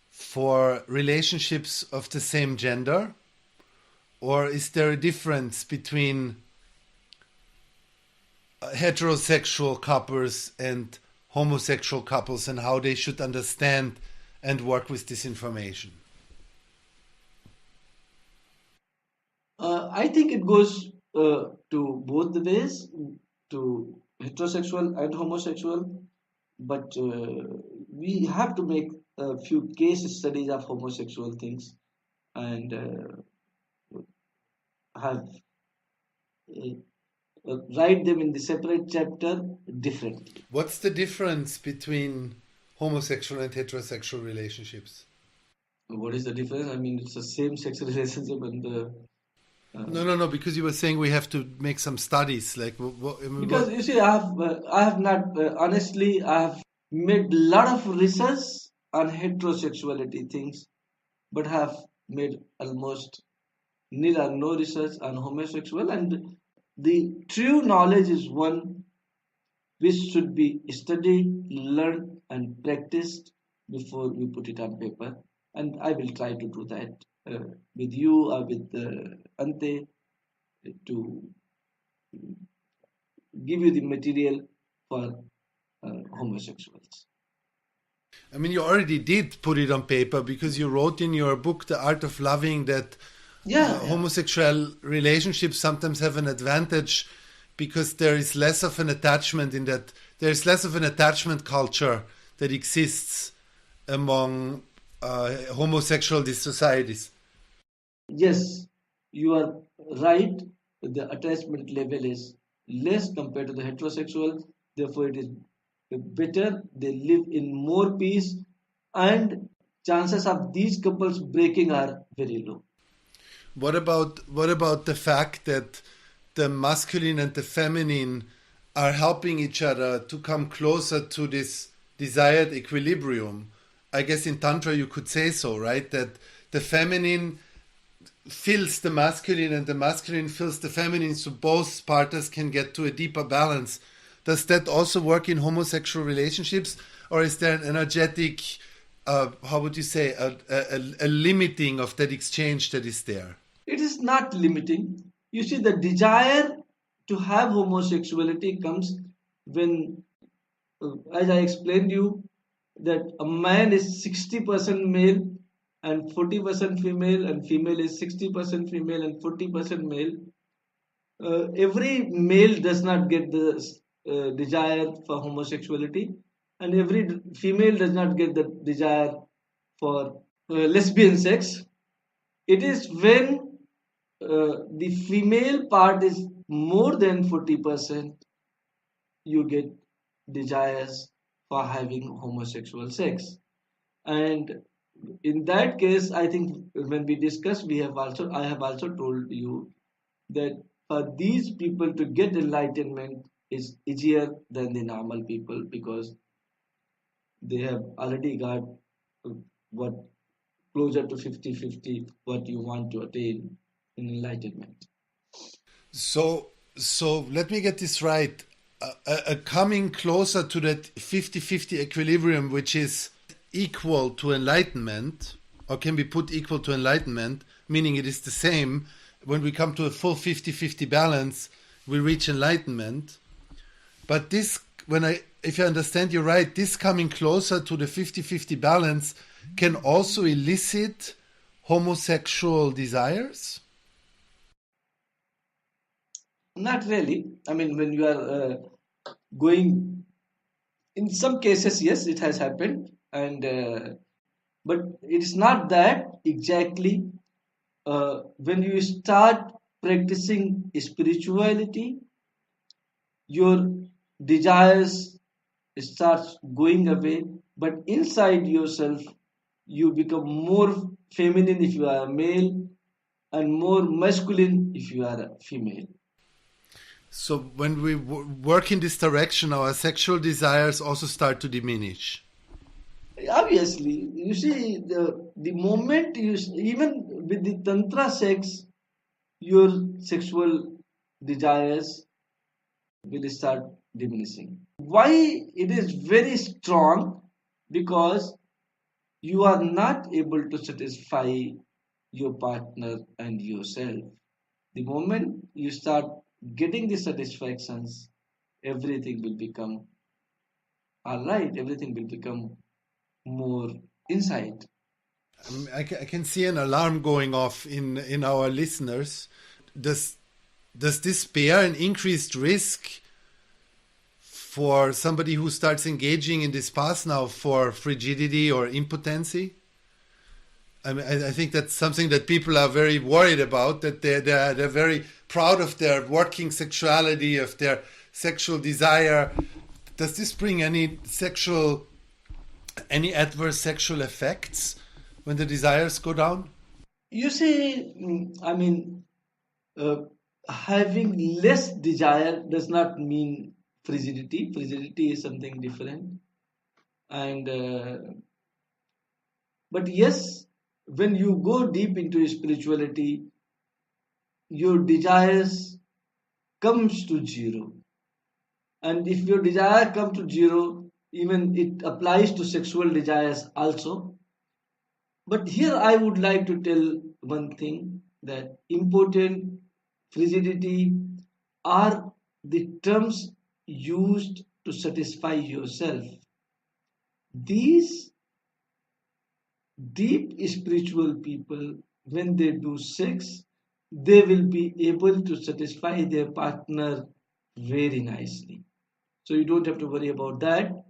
for relationships of the same gender? Or is there a difference between heterosexual couples and homosexual couples, and how they should understand and work with this information? I think it goes to both the ways, to heterosexual and homosexual, but we have to make a few case studies of homosexual things and have write them in the separate chapter differently. What's the difference between homosexual and heterosexual relationships? What is the difference? I mean, it's the same sex relationship and No, because you were saying we have to make some studies. Like, because you see, I have not honestly, I have made a lot of research on heterosexuality things, but have made almost nil or no research on homosexual. And the true knowledge is one which should be studied, learned, and practiced before we put it on paper. And I will try to do that with you or with Ante to give you the material for homosexuals. I mean, you already did put it on paper, because you wrote in your book, The Art of Loving, that homosexual relationships sometimes have an advantage because there is less of an attachment there's less of an attachment culture that exists among homosexual societies. Yes, you are right. The attachment level is less compared to the heterosexual. Therefore, it is better. They live in more peace, and chances of these couples breaking are very low. What about the fact that the masculine and the feminine are helping each other to come closer to this desired equilibrium? I guess in Tantra you could say so, right? That the feminine fills the masculine and the masculine fills the feminine, so both partners can get to a deeper balance. Does that also work in homosexual relationships? Or is there an energetic, how would you say, a limiting of that exchange that is there? It is not limiting. You see, the desire to have homosexuality comes when, as I explained you, that a man is 60% male and 40% female, and female is 60% female and 40% male. Every male does not get the desire for homosexuality, and every female does not get the desire for lesbian sex. It is when the female part is more than 40%, you get desires for having homosexual sex. And in that case, I think when we discuss, I have also told you that for these people to get enlightenment is easier than the normal people, because they have already got what closer to 50-50 what you want to attain in enlightenment. So let me get this right. Coming closer to that 50-50 equilibrium, which is equal to enlightenment, or can be put equal to enlightenment, meaning it is the same. When we come to a full 50-50 balance, we reach enlightenment. But this, if I understand you right, this coming closer to the 50-50 balance can also elicit homosexual desires? Not really. I mean, when you are going, in some cases, yes, it has happened, and but it is not that exactly. When you start practicing spirituality, your desires starts going away, but inside yourself, you become more feminine if you are a male, and more masculine if you are a female. So when we work in this direction, our sexual desires also start to diminish. Obviously, you see, the moment even with the tantra sex, your sexual desires will start diminishing. Why it is very strong? Because you are not able to satisfy your partner and yourself. The moment you start getting the satisfactions, everything will become all right, everything will become more inside. I can see an alarm going off in our listeners. Does this bear an increased risk for somebody who starts engaging in this path now for frigidity or impotency? I mean, I think that's something that people are very worried about, that they're very proud of their working sexuality, of their sexual desire. Does this bring any adverse sexual effects when the desires go down? You see, having less desire does not mean frigidity. Frigidity is something different. And but yes, when you go deep into spirituality, your desires comes to zero. And if your desire comes to zero, even it applies to sexual desires also. But here I would like to tell one thing, that impotent, frigidity are the terms used to satisfy yourself. These deep spiritual people, when they do sex, they will be able to satisfy their partner very nicely. So you don't have to worry about that.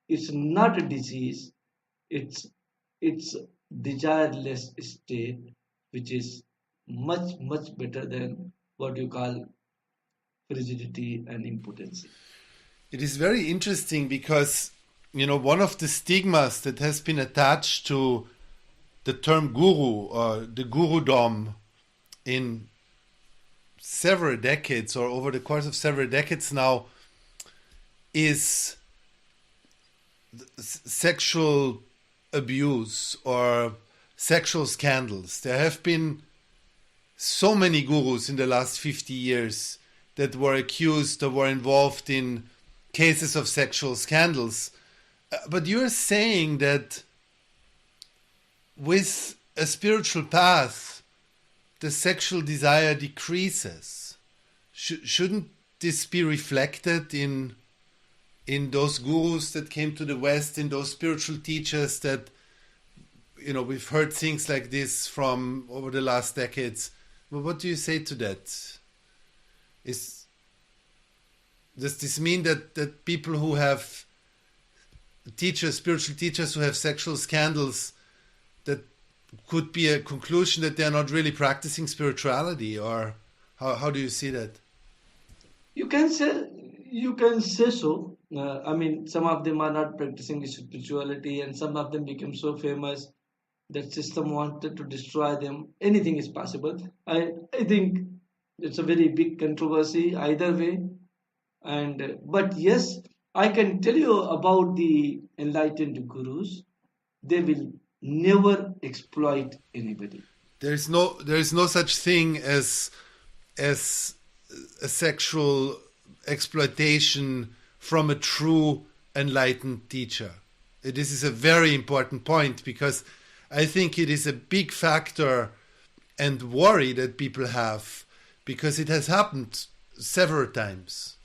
It's not a disease. It's desireless state, which is much better than what you call frigidity and impotency. It is very interesting because, one of the stigmas that has been attached to the term guru or the gurudom in several decades, or over the course of several decades now, is sexual abuse or sexual scandals. There have been so many gurus in the last 50 years that were accused or were involved in cases of sexual scandals. But you're saying that with a spiritual path, the sexual desire decreases. Shouldn't this be reflected in those gurus that came to the West, in those spiritual teachers that, we've heard things like this from over the last decades? Well, what do you say to that? Does this mean that people who have spiritual teachers who have sexual scandals, that could be a conclusion that they're not really practicing spirituality? Or how do you see that? You can say so. Some of them are not practicing spirituality, and some of them became so famous that system wanted to destroy them. Anything is possible. I think it's a very big controversy either way. But yes, I can tell you about the enlightened gurus. They will never exploit anybody. There is no such thing as a sexual exploitation from a true enlightened teacher. This is a very important point, because I think it is a big factor and worry that people have, because it has happened several times.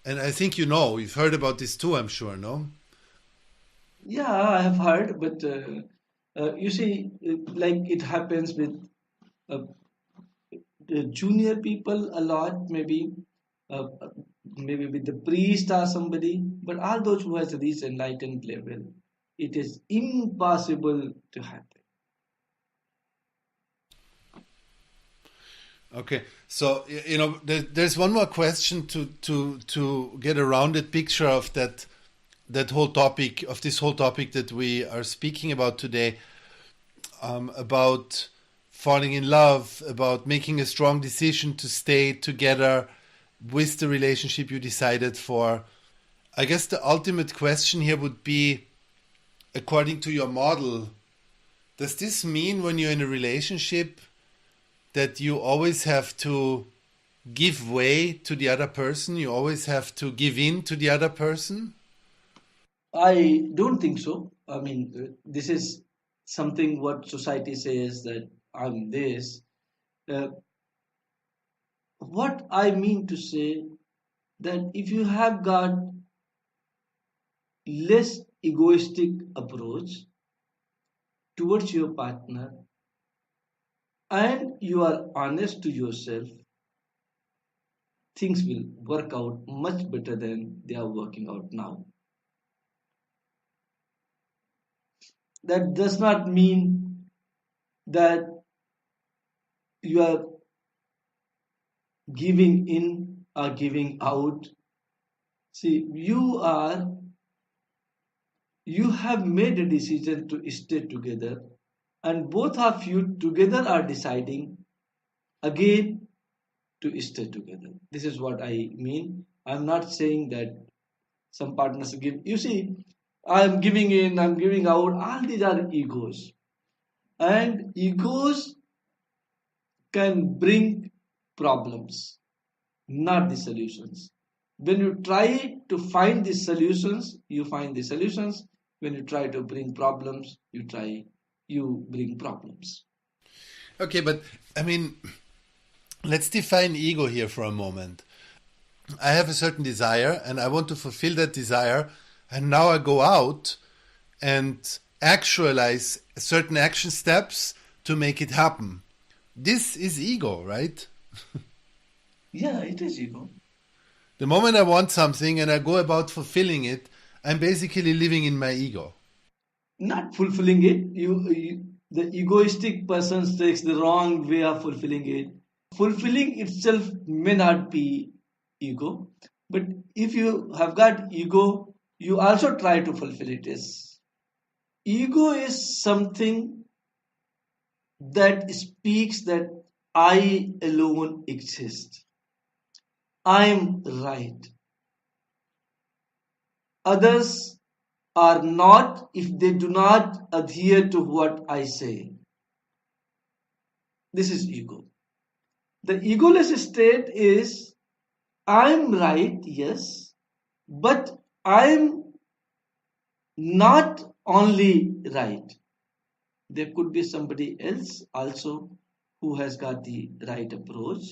And I think you've heard about this too, I'm sure, no? Yeah, I have heard, but you see, like it happens with junior people a lot, maybe with the priest or somebody, but all those who has reached enlightened level, it is impossible to happen. Okay, so there's one more question to get a rounded picture of that whole topic, of this whole topic that we are speaking about today. about falling in love, about making a strong decision to stay together with the relationship you decided for. I guess the ultimate question here would be, according to your model, does this mean when you're in a relationship that you always have to give way to the other person? You always have to give in to the other person? I don't think so. I mean, this is something what society says that I'm this. Uh, what I mean to say that if you have got less egoistic approach towards your partner and you are honest to yourself, things will work out much better than they are working out now. That does not mean that you are giving in or giving out. See, you have made a decision to stay together, and both of you together are deciding again to stay together. This is what I mean. I'm not saying that some partners give. You see, I'm giving in, I'm giving out. All these are egos, and egos can bring problems, not the solutions. When you try to find the solutions, you find the solutions. When you try to bring problems, you bring problems. Okay, but I mean, let's define ego here for a moment. I have a certain desire and I want to fulfill that desire, and now I go out and actualize certain action steps to make it happen. This is ego, right? Yeah, it is ego. The moment I want something and I go about fulfilling it, I'm basically living in my ego. Not fulfilling it. The egoistic person takes the wrong way of fulfilling it. Fulfilling itself may not be ego, but if you have got ego, you also try to fulfill it. Yes. Ego is something that speaks that I alone exist. I am right. Others are not if they do not adhere to what I say. This is ego. The egoless state is I'm right, yes, but I'm not only right. There could be somebody else also who has got the right approach.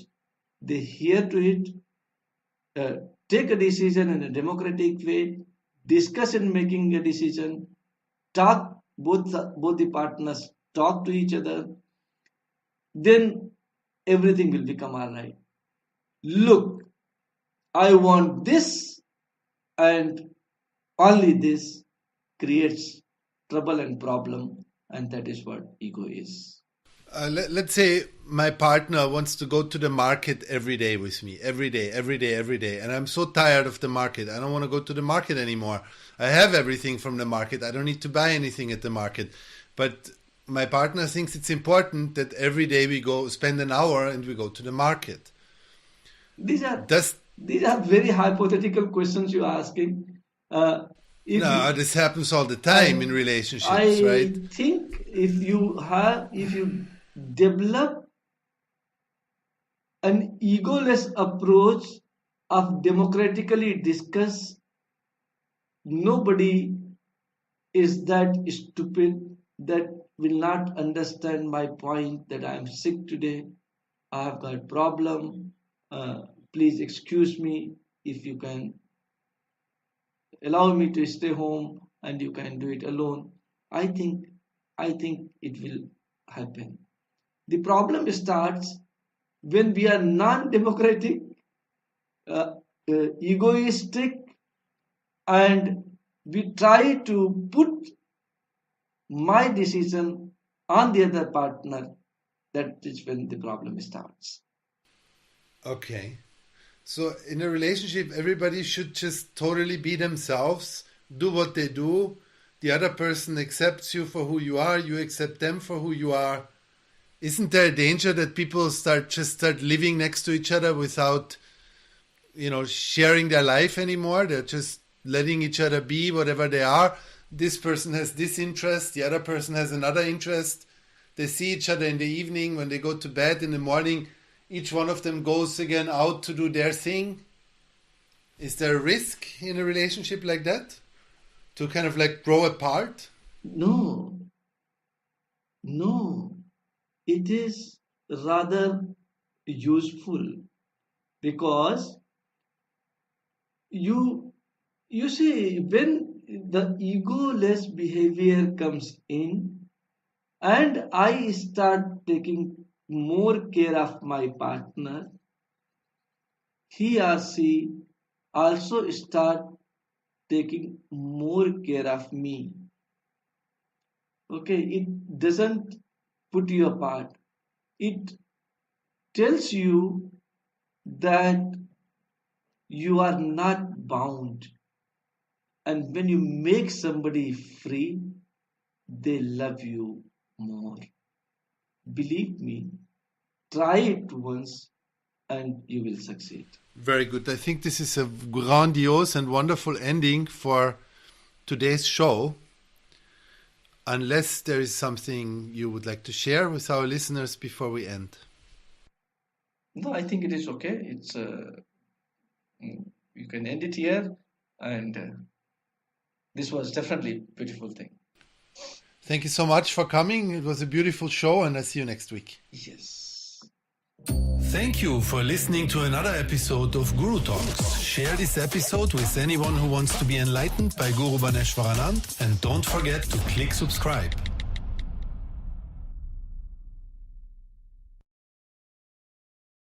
They hear to it, take a decision in a democratic way, discuss in making a decision, talk, both the partners talk to each other, then everything will become all right. Look, I want this, and only this creates trouble and problem, and that is what ego is. Let's say my partner wants to go to the market every day with me, every day, every day, every day. And I'm so tired of the market. I don't want to go to the market anymore. I have everything from the market. I don't need to buy anything at the market. But my partner thinks it's important that every day we go spend an hour and we go to the market. These are very hypothetical questions you're asking. This happens all the time in relationships, right? I think if you develop an egoless approach of democratically discuss, nobody is that stupid that will not understand my point that I am sick today, I have got problem, please excuse me, if you can allow me to stay home and you can do it alone. I think it will happen. The problem starts when we are non-democratic, egoistic, and we try to put my decision on the other partner. That is when the problem starts. Okay. So in a relationship, everybody should just totally be themselves, do what they do, the other person accepts you for who you are, you accept them for who you are. Isn't there a danger that people start living next to each other without, sharing their life anymore? They're just letting each other be whatever they are. This person has this interest, the other person has another interest. They see each other in the evening. When they go to bed in the morning, each one of them goes again out to do their thing. Is there a risk in a relationship like that? To kind of like grow apart? No. It is rather useful, because you see, when the egoless behavior comes in and I start taking more care of my partner, he or she also start taking more care of me. Okay, it doesn't put you apart. It tells you that you are not bound. And when you make somebody free, they love you more. Believe me, try it once and you will succeed. Very good. I think this is a grandiose and wonderful ending for today's show. Unless there is something you would like to share with our listeners before we end. No, I think it is okay. It's you can end it here, and this was definitely a beautiful thing. Thank you so much for coming. It was a beautiful show, and I'll see you next week. Yes. Thank you for listening to another episode of Guru Talks. Share this episode with anyone who wants to be enlightened by Guru Bhaneswaranand, and don't forget to click subscribe.